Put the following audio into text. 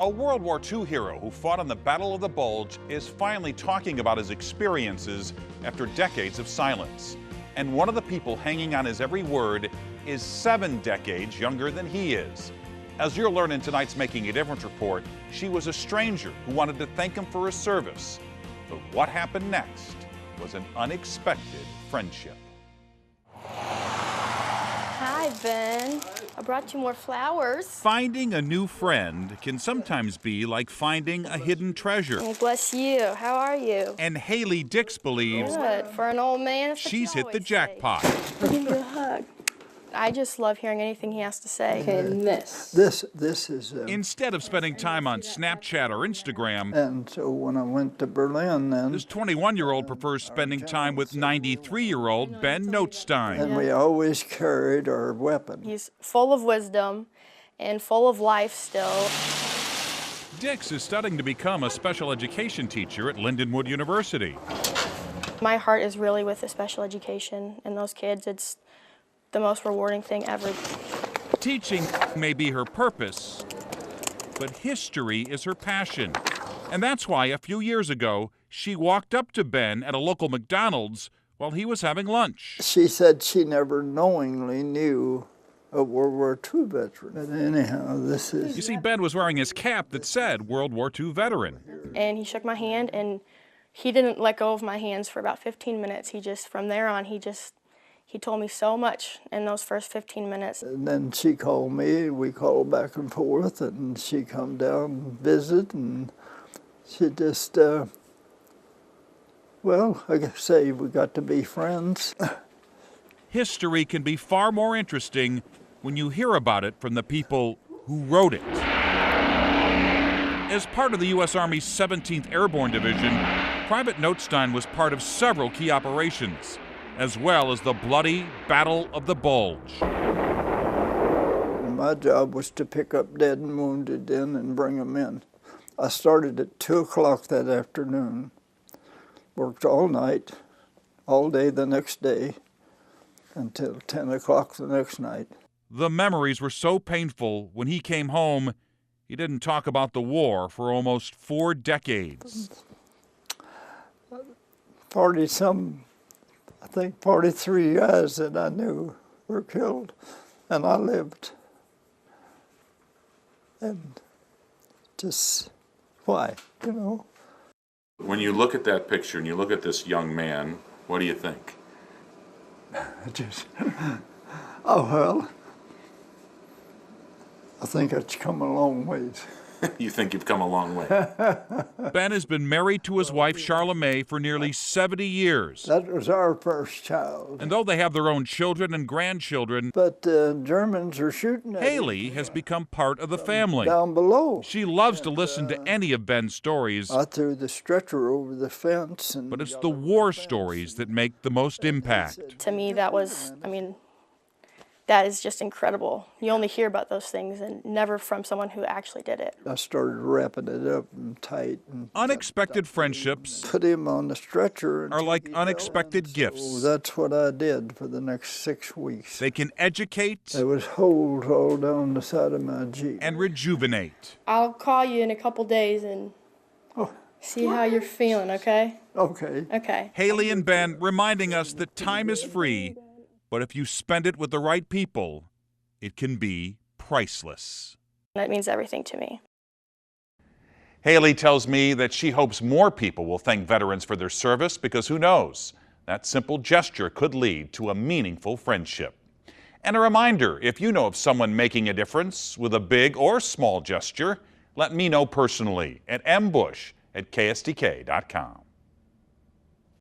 A World War II hero who fought on the Battle of the Bulge is finally talking about his experiences after decades of silence. And one of the people hanging on his every word is 7 decades younger than he is. As you'll learn in tonight's Making a Difference report, she was a stranger who wanted to thank him for his service. But what happened next was an unexpected friendship. Hi, Ben. I brought you more flowers. Finding a new friend can sometimes be like finding a hidden treasure. Oh, bless you. How are you? And Haley Dix believes Good. For an old man, that's what you she's hit the always jackpot. say. Give me a hug. I just love hearing anything he has to say. Okay, This is. Instead of spending time on Snapchat or Instagram, And so when I went to Berlin, then, this 21-year-old prefers spending time with 93-year-old Ben Notstein. and we always carried our weapon. He's full of wisdom and full of life still. Dix is studying to become a special education teacher at Lindenwood University. My heart is really with the special education and those kids. It's the most rewarding thing ever. Teaching may be her purpose, but history is her passion. And that's why a few years ago, she walked up to Ben at a local McDonald's while he was having lunch. She said she never knowingly knew a World War II veteran. But anyhow, this You is. see, Ben was wearing his cap that said World War II veteran. And he shook my hand, and he didn't let go of my hands for about 15 minutes. From there on, he told me so much in those first 15 minutes. And then she called me, we called back and forth, and she come down and visit, and she just, well, I guess say we got to be friends. History can be far more interesting when you hear about it from the people who wrote it. As part of the U.S. Army's 17th Airborne Division, Private Notstein was part of several key operations, as well as the bloody Battle of the Bulge. And my job was to pick up dead and wounded in and bring them in. I started at 2 o'clock that afternoon, worked all night, all day the next day, until 10 o'clock the next night. The memories were so painful when he came home, he didn't talk about the war for almost 4 decades. 43 guys that I knew were killed, and I lived. And just, why, you know? When you look at that picture and you look at this young man, what do you think? Just, oh, well, I think it's come a long ways. You think you've come a long way. Ben has been married to his wife, Charlamagne, for nearly 70 years. That was our first child. And though they have their own children and grandchildren, But the Germans are shooting at Haley has become part of the family. down below. She loves to listen to any of Ben's stories, I threw the stretcher over the fence, and but it's the war stories that make the most impact. To me, that is just incredible. You only hear about those things and never from someone who actually did it. I started wrapping it up and tight and Unexpected friendships put him on the stretcher. are like unexpected So gifts. that's what I did for the next 6 weeks. They can educate There was holes all down the side of my Jeep. and rejuvenate. I'll call you in a couple days and see how you're feeling, okay? Okay. Okay. Haley and Ben reminding us that time is free, but if you spend it with the right people, it can be priceless. That means everything to me. Haley tells me that she hopes more people will thank veterans for their service because who knows, that simple gesture could lead to a meaningful friendship. And a reminder, if you know of someone making a difference with a big or small gesture, let me know personally at mbush@kstk.com.